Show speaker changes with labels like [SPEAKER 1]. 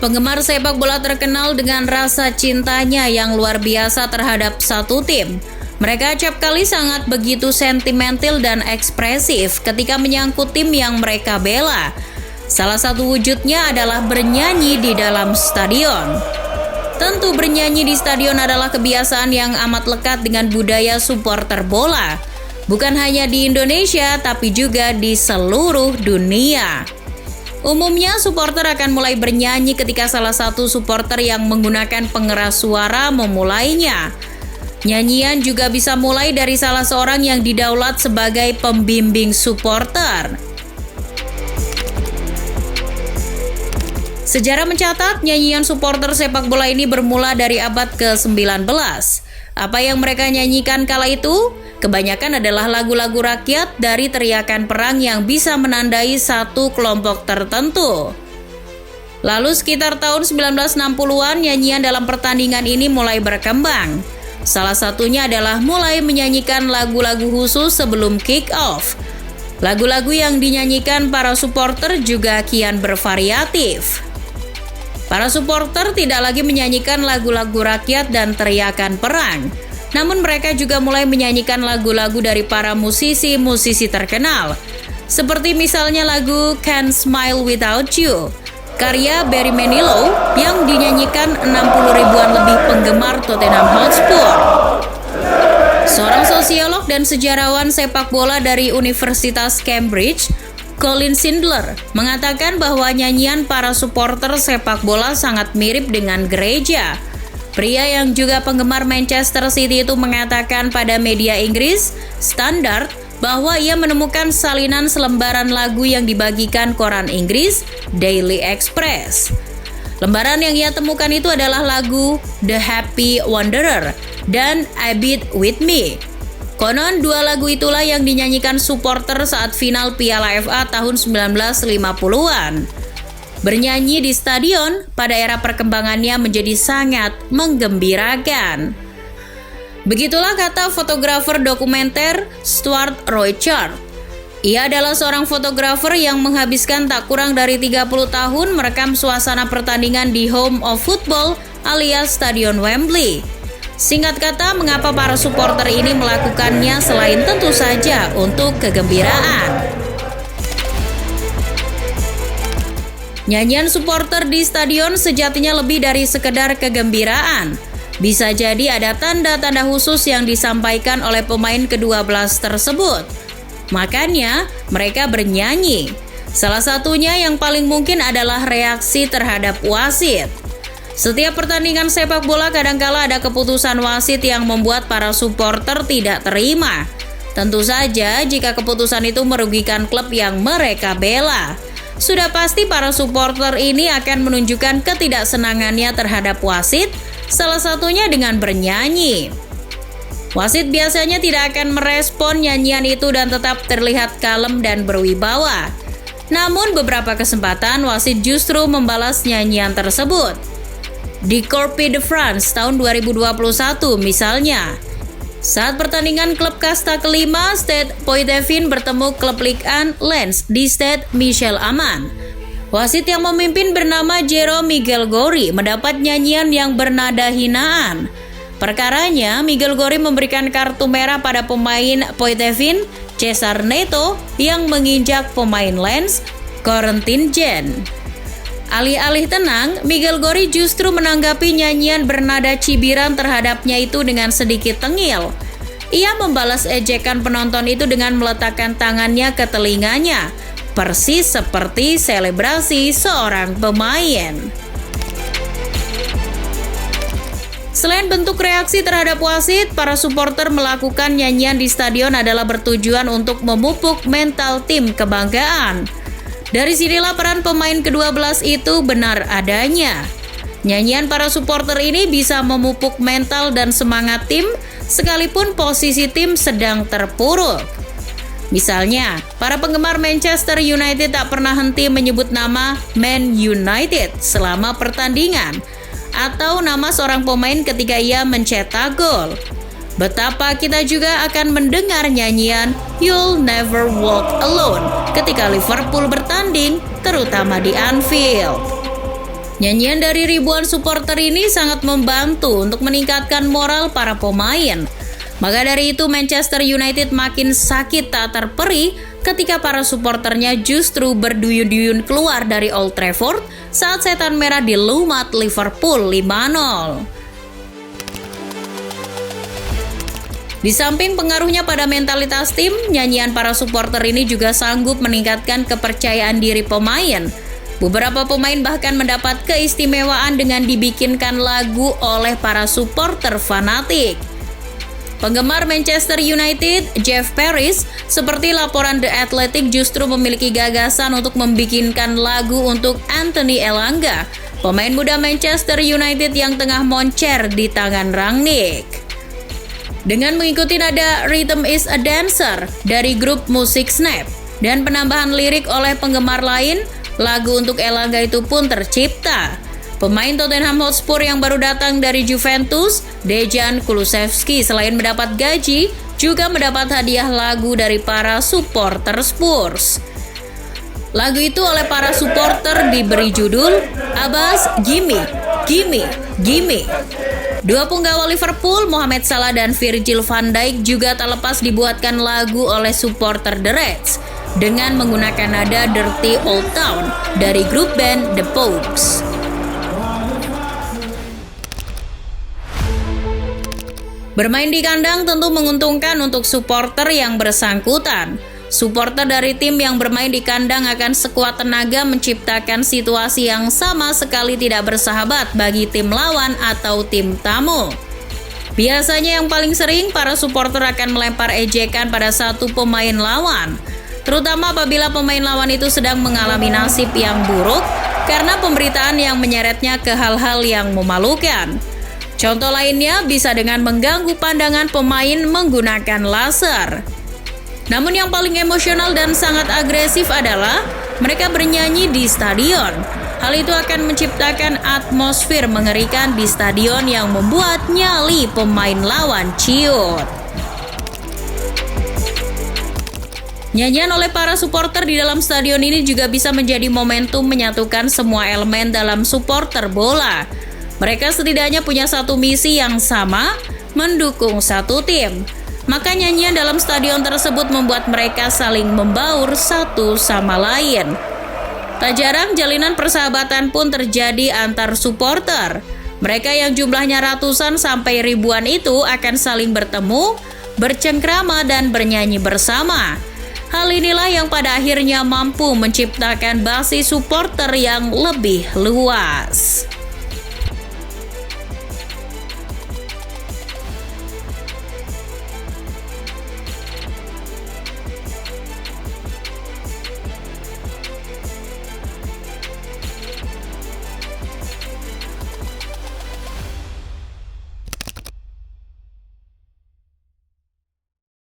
[SPEAKER 1] Penggemar sepak bola terkenal dengan rasa cintanya yang luar biasa terhadap satu tim. Mereka acap kali sangat begitu sentimental dan ekspresif ketika menyangkut tim yang mereka bela. Salah satu wujudnya adalah bernyanyi di dalam stadion. Tentu bernyanyi di stadion adalah kebiasaan yang amat lekat dengan budaya supporter bola. Bukan hanya di Indonesia, tapi juga di seluruh dunia. Umumnya, supporter akan mulai bernyanyi ketika salah satu supporter yang menggunakan pengeras suara memulainya. Nyanyian juga bisa mulai dari salah seorang yang didaulat sebagai pembimbing supporter. Sejarah mencatat, nyanyian supporter sepak bola ini bermula dari abad ke-19. Apa yang mereka nyanyikan kala itu? Kebanyakan adalah lagu-lagu rakyat dari teriakan perang yang bisa menandai satu kelompok tertentu. Lalu sekitar tahun 1960-an, nyanyian dalam pertandingan ini mulai berkembang. Salah satunya adalah mulai menyanyikan lagu-lagu khusus sebelum kick-off. Lagu-lagu yang dinyanyikan para supporter juga kian bervariatif. Para supporter tidak lagi menyanyikan lagu-lagu rakyat dan teriakan perang. Namun mereka juga mulai menyanyikan lagu-lagu dari para musisi-musisi terkenal. Seperti misalnya lagu Can't Smile Without You, karya Barry Manilow yang dinyanyikan 60 ribuan lebih penggemar Tottenham Hotspur. Seorang sosiolog dan sejarawan sepak bola dari Universitas Cambridge, Colin Sindler, mengatakan bahwa nyanyian para supporter sepak bola sangat mirip dengan gereja. Pria yang juga penggemar Manchester City itu mengatakan pada media Inggris Standard bahwa ia menemukan salinan selembaran lagu yang dibagikan koran Inggris Daily Express. Lembaran yang ia temukan itu adalah lagu The Happy Wanderer dan A Bit With Me. Konon dua lagu itulah yang dinyanyikan supporter saat final Piala FA tahun 1950-an. Bernyanyi di stadion pada era perkembangannya menjadi sangat menggembirakan. Begitulah kata fotografer dokumenter Stuart Roychard. Ia adalah seorang fotografer yang menghabiskan tak kurang dari 30 tahun merekam suasana pertandingan di Home of Football alias Stadion Wembley. Singkat kata, mengapa para supporter ini melakukannya selain tentu saja untuk kegembiraan. Nyanyian supporter di stadion sejatinya lebih dari sekedar kegembiraan. Bisa jadi ada tanda-tanda khusus yang disampaikan oleh pemain kedua belas tersebut. Makanya mereka bernyanyi. Salah satunya yang paling mungkin adalah reaksi terhadap wasit. Setiap pertandingan sepak bola kadangkala ada keputusan wasit yang membuat para supporter tidak terima. Tentu saja jika keputusan itu merugikan klub yang mereka bela. Sudah pasti para supporter ini akan menunjukkan ketidaksenangannya terhadap wasit, salah satunya dengan bernyanyi. Wasit biasanya tidak akan merespon nyanyian itu dan tetap terlihat kalem dan berwibawa. Namun beberapa kesempatan wasit justru membalas nyanyian tersebut. Di Coupe de France tahun 2021 misalnya, saat pertandingan klub kasta kelima Stade Poitevin bertemu klub Ligue 1 Lens di Stade Michel Aman. Wasit yang memimpin bernama Jérôme Miguel Gori mendapat nyanyian yang bernada hinaan. Perkaranya, Miguel Gori memberikan kartu merah pada pemain Poitevin, César Neto, yang menginjak pemain Lens, Corentin Jean. Alih-alih tenang, Miguel Gori justru menanggapi nyanyian bernada cibiran terhadapnya itu dengan sedikit tengil. Ia membalas ejekan penonton itu dengan meletakkan tangannya ke telinganya, persis seperti selebrasi seorang pemain. Selain bentuk reaksi terhadap wasit, para supporter melakukan nyanyian di stadion adalah bertujuan untuk memupuk mental tim kebanggaan. Dari sinilah peran pemain kedua belas itu benar adanya. Nyanyian para supporter ini bisa memupuk mental dan semangat tim sekalipun posisi tim sedang terpuruk. Misalnya, para penggemar Manchester United tak pernah henti menyebut nama Man United selama pertandingan atau nama seorang pemain ketika ia mencetak gol. Betapa kita juga akan mendengar nyanyian You'll Never Walk Alone ketika Liverpool bertanding, terutama di Anfield. Nyanyian dari ribuan supporter ini sangat membantu untuk meningkatkan moral para pemain. Maka dari itu Manchester United makin sakit tak terperi ketika para supporternya justru berduyun-duyun keluar dari Old Trafford saat setan merah dilumat Liverpool 5-0. Di samping pengaruhnya pada mentalitas tim, nyanyian para supporter ini juga sanggup meningkatkan kepercayaan diri pemain. Beberapa pemain bahkan mendapat keistimewaan dengan dibikinkan lagu oleh para supporter fanatik. Penggemar Manchester United, Jeff Paris, seperti laporan The Athletic justru memiliki gagasan untuk membikinkan lagu untuk Anthony Elanga, pemain muda Manchester United yang tengah moncer di tangan Rangnick. Dengan mengikuti nada Rhythm is a Dancer dari grup musik Snap dan penambahan lirik oleh penggemar lain, lagu untuk Elanga itu pun tercipta. Pemain Tottenham Hotspur yang baru datang dari Juventus, Dejan Kulusevski, selain mendapat gaji, juga mendapat hadiah lagu dari para supporter Spurs. Lagu itu oleh para supporter diberi judul Abbas Gimme, Gimme, Gimme. Dua punggawa Liverpool, Mohamed Salah dan Virgil van Dijk juga tak lepas dibuatkan lagu oleh supporter The Reds dengan menggunakan nada Dirty Old Town dari grup band The Pogues. Bermain di kandang tentu menguntungkan untuk supporter yang bersangkutan. Supporter dari tim yang bermain di kandang akan sekuat tenaga menciptakan situasi yang sama sekali tidak bersahabat bagi tim lawan atau tim tamu. Biasanya yang paling sering para supporter akan melempar ejekan pada satu pemain lawan, terutama apabila pemain lawan itu sedang mengalami nasib yang buruk karena pemberitaan yang menyeretnya ke hal-hal yang memalukan. Contoh lainnya bisa dengan mengganggu pandangan pemain menggunakan laser. Namun yang paling emosional dan sangat agresif adalah mereka bernyanyi di stadion. Hal itu akan menciptakan atmosfer mengerikan di stadion yang membuat nyali pemain lawan ciut. Nyanyian oleh para supporter di dalam stadion ini juga bisa menjadi momentum menyatukan semua elemen dalam supporter bola. Mereka setidaknya punya satu misi yang sama, mendukung satu tim. Maka nyanyian dalam stadion tersebut membuat mereka saling membaur satu sama lain. Tak jarang jalinan persahabatan pun terjadi antar supporter. Mereka yang jumlahnya ratusan sampai ribuan itu akan saling bertemu, bercengkrama dan bernyanyi bersama. Hal inilah yang pada akhirnya mampu menciptakan basis supporter yang lebih luas.